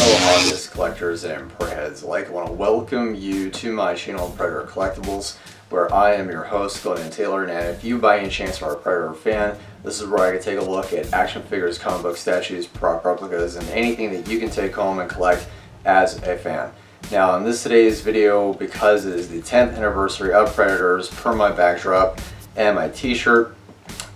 fellow hobbyists, collectors, and prey heads alike. I want to welcome you to my channel, Predator Collectibles, where I am your host, Glenn Taylor, and if you by any chance are a Predator fan, this is where I can take a look at action figures, comic book statues, prop replicas, and anything that you can take home and collect as a fan. Now in today's video, because it is the 10th anniversary of Predators, per my backdrop and my t-shirt,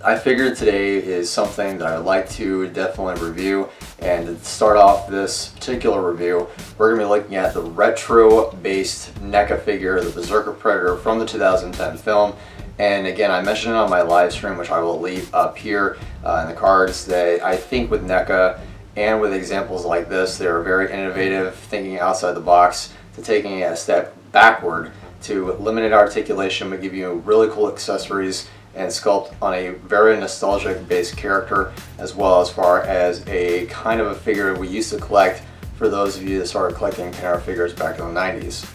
I figured today is something that I'd like to definitely review. And to start off this particular review, we're going to be looking at the retro-based NECA figure, the Berserker Predator from the 2010 film. And again, I mentioned it on my live stream, which I will leave up here in the cards, that I think with NECA and with examples like this, they're very innovative, thinking outside the box, to taking a step backward to limited articulation, but give you really cool accessories and sculpt on a very nostalgic based character, as well as far as a kind of a figure we used to collect for those of you that started collecting Kenner figures back in the 90s.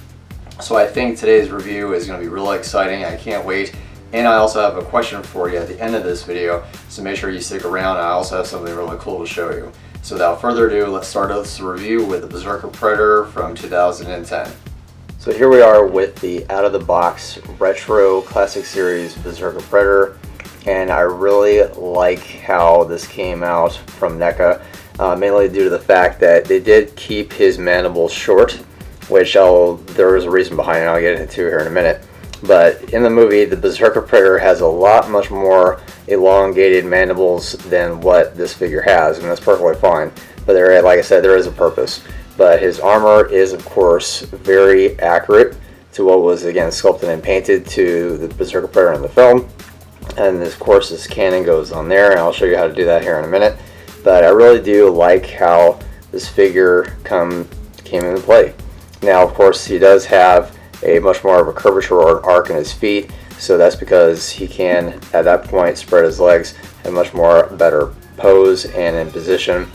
So I think today's review is going to be really exciting. I can't wait. And I also have a question for you at the end of this video, so make sure you stick around. I also have something really cool to show you. So without further ado, let's start this review with the Berserker Predator from 2010. So here we are with the out-of-the-box retro Classic Series Berserker Predator, and I really like how this came out from NECA, mainly due to the fact that they did keep his mandibles short, which there is a reason behind it. I'll get into here in a minute. But in the movie, the Berserker Predator has a much more elongated mandibles than what this figure has, and that's perfectly fine. But there, like I said, there is a purpose. But his armor is, of course, very accurate to what was, again, sculpted and painted to the Berserker Predator in the film. And, of course, his cannon goes on there, and I'll show you how to do that here in a minute. But I really do like how this figure came into play. Now, of course, he does have a much more of a curvature or an arc in his feet, so that's because he can, at that point, spread his legs in much more better pose and in position.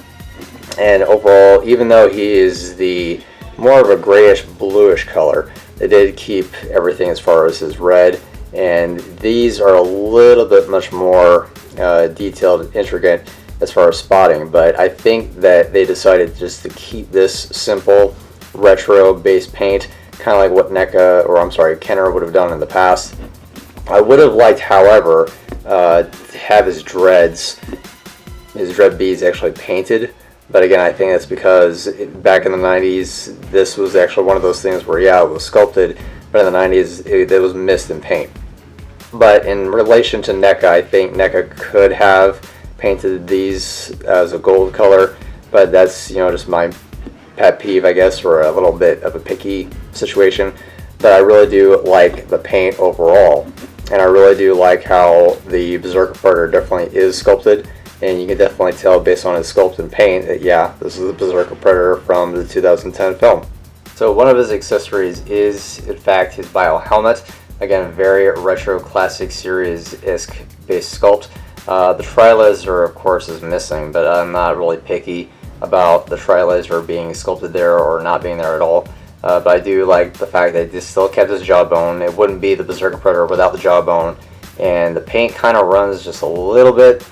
And overall, even though he is the more of a grayish bluish color, they did keep everything as far as his red, and these are a little bit much more detailed and intricate as far as spotting. But I think that they decided just to keep this simple retro based paint, kind of like what NECA, or I'm sorry, Kenner would have done in the past. I would have liked, however, to have his dread beads actually painted. But again, I think that's because back in the 90s, this was actually one of those things where, yeah, it was sculpted, but in the 90s, it was missed in paint. But in relation to NECA, I think NECA could have painted these as a gold color, but that's, just my pet peeve, I guess, or a little bit of a picky situation. But I really do like the paint overall, and I really do like how the Berserker Predator definitely is sculpted. And you can definitely tell based on his sculpt and paint that, yeah, this is the Berserker Predator from the 2010 film. So one of his accessories is, in fact, his bio helmet. Again, very retro Classic Series-esque based sculpt. The tri-laser, of course, is missing, but I'm not really picky about the tri-laser being sculpted there or not being there at all. But I do like the fact that they still kept his jawbone. It wouldn't be the Berserker Predator without the jawbone. And the paint kind of runs just a little bit.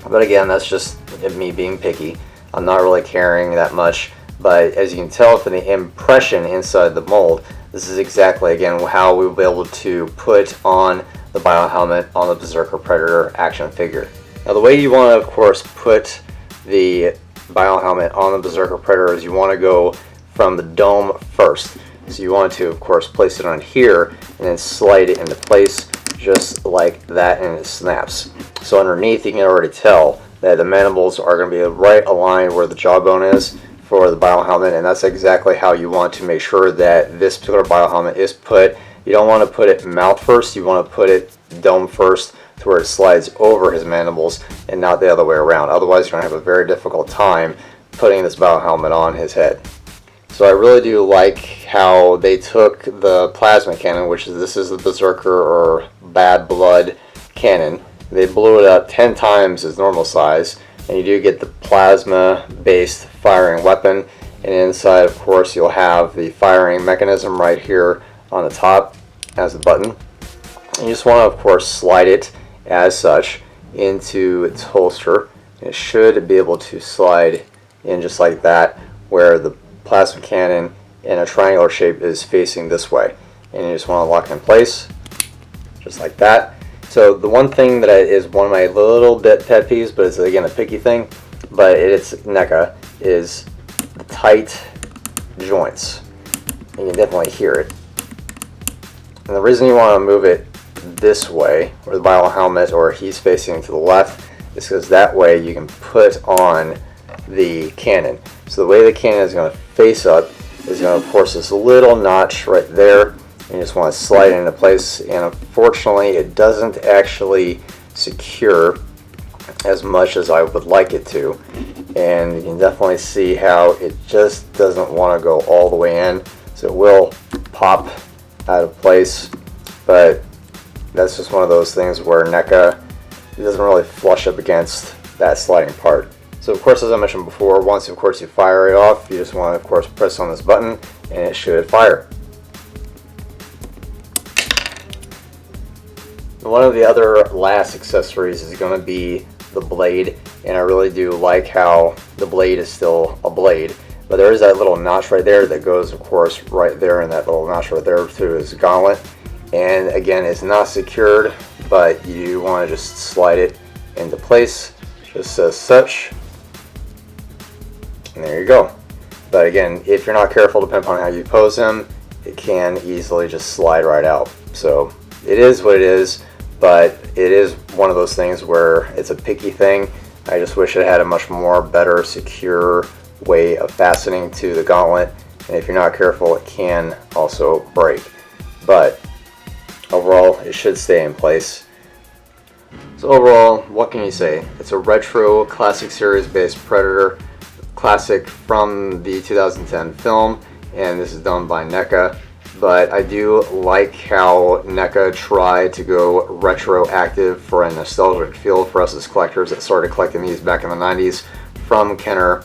But again, that's just me being picky. I'm not really caring that much. But as you can tell from the impression inside the mold, this is exactly, again, how we will be able to put on the bio helmet on the Berserker Predator action figure. Now, the way you want to, of course, put the bio helmet on the Berserker Predator is you want to go from the dome first. So you want to, of course, place it on here and then slide it into place just like that, and it snaps. So underneath, you can already tell that the mandibles are going to be right aligned where the jawbone is for the bio helmet, and that's exactly how you want to make sure that this particular bio helmet is put. You don't want to put it mouth first, you want to put it dome first to where it slides over his mandibles and not the other way around. Otherwise, you're going to have a very difficult time putting this bio helmet on his head. So I really do like how they took the plasma cannon, this is the Berserker or Bad Blood cannon. They blew it up 10 times its normal size, and you do get the plasma-based firing weapon. And inside, of course, you'll have the firing mechanism right here on the top as a button. And you just want to, of course, slide it as such into its holster. It should be able to slide in just like that where the plasma cannon in a triangular shape is facing this way, and you just want to lock it in place just like that. So the one thing that is one of my little bit pet peeves, but it's again a picky thing, but it's NECA, is the tight joints. You can definitely hear it. And the reason you want to move it this way, or the bio helmet, or he's facing to the left, is because that way you can put on the cannon. So the way the cannon is going to face up is going to force this little notch right there. You just want to slide it into place, and unfortunately it doesn't actually secure as much as I would like it to, and you can definitely see how it just doesn't want to go all the way in, so it will pop out of place. But that's just one of those things where NECA, it doesn't really flush up against that sliding part. So of course, as I mentioned before, once of course you fire it off, you just want to of course press on this button and it should fire. One of the other last accessories is going to be the blade, and I really do like how the blade is still a blade, but there is that little notch right there that goes of course right there, and that little notch right there through his gauntlet. And again, it's not secured, but you want to just slide it into place just as such, and there you go. But again, if you're not careful, depending on how you pose him, it can easily just slide right out. So it is what it is, but it is one of those things where it's a picky thing. I just wish it had a much more better secure way of fastening to the gauntlet, and if you're not careful it can also break, but overall it should stay in place. So overall, what can you say? It's a retro Classic Series based Predator, classic from the 2010 film, and this is done by NECA. But I do like how NECA tried to go retroactive for a nostalgic feel for us as collectors that started collecting these back in the 90s from Kenner.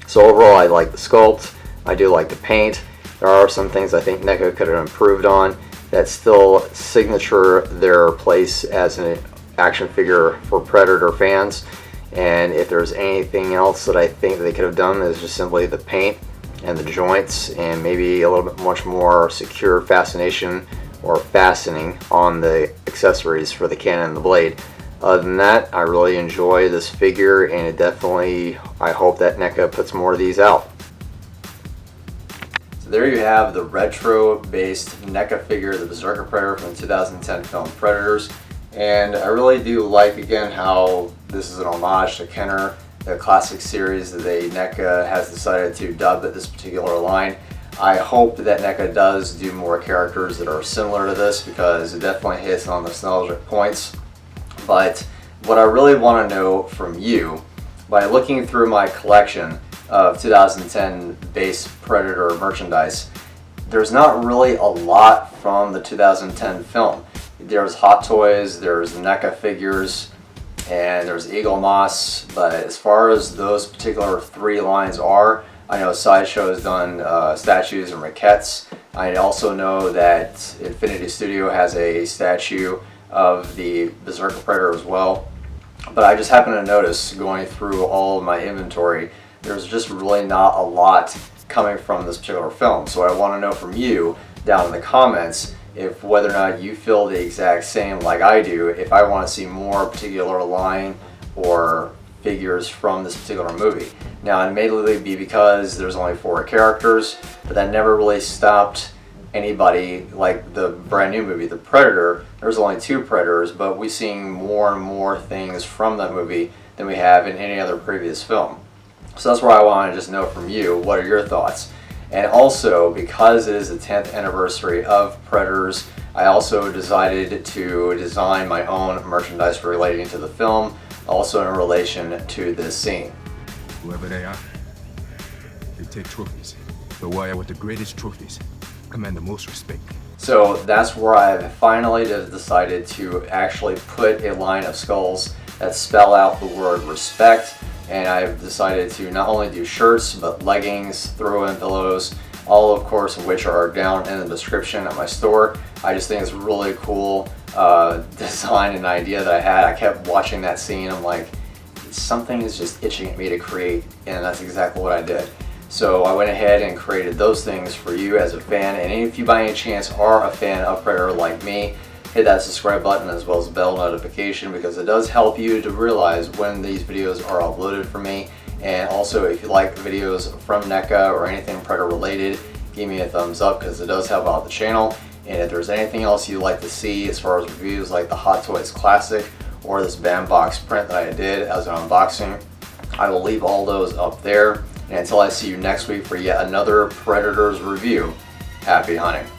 So overall, I like the sculpt, I do like the paint. There are some things I think NECA could have improved on that still signature their place as an action figure for Predator fans. And if there's anything else that I think they could have done, is just simply the paint and the joints, and maybe a little bit much more secure fascination or fastening on the accessories for the cannon and the blade. Other than that, I really enjoy this figure, and it definitely, I hope that NECA puts more of these out. So there you have the retro based NECA figure, the Berserker Predator from the 2010 film Predators. And I really do like again how this is an homage to Kenner, the classic series that NECA has decided to dub at this particular line. I hope that NECA does do more characters that are similar to this, because it definitely hits on nostalgic points. But what I really want to know from you, by looking through my collection of 2010 base Predator merchandise, there's not really a lot from the 2010 film. There's Hot Toys, there's NECA figures, and there's Eagle Moss, but as far as those particular three lines are, I know Sideshow has done statues and maquettes. I also know that Infinity Studio has a statue of the Berserker Predator as well. But I just happen to notice, going through all of my inventory, there's just really not a lot coming from this particular film. So I want to know from you down in the comments if whether or not you feel the exact same like I do, if I want to see more particular line or figures from this particular movie. Now, it may literally be because there's only 4 characters, but that never really stopped anybody, like the brand new movie, The Predator. There's only 2 Predators, but we're seeing more and more things from that movie than we have in any other previous film. So that's where I want to just know from you, what are your thoughts? And also, because it is the 10th anniversary of Predators, I also decided to design my own merchandise relating to the film, also in relation to this scene. Whoever they are, they take trophies. The warrior with the greatest trophies command the most respect. So that's where I've finally decided to actually put a line of skulls that spell out the word respect. And I've decided to not only do shirts, but leggings, throw-in pillows, all of course of which are down in the description at my store. I just think it's really cool design and idea that I had. I kept watching that scene, I'm like, something is just itching at me to create, and that's exactly what I did. So I went ahead and created those things for you as a fan, and if you by any chance are a fan of Predator like me, hit that subscribe button as well as bell notification, because it does help you to realize when these videos are uploaded for me. And also, if you like videos from NECA or anything Predator related, give me a thumbs up, because it does help out the channel. And if there's anything else you'd like to see as far as reviews, like the Hot Toys Classic or this bandbox print that I did as an unboxing, I will leave all those up there. And until I see you next week for yet another Predators review, happy hunting.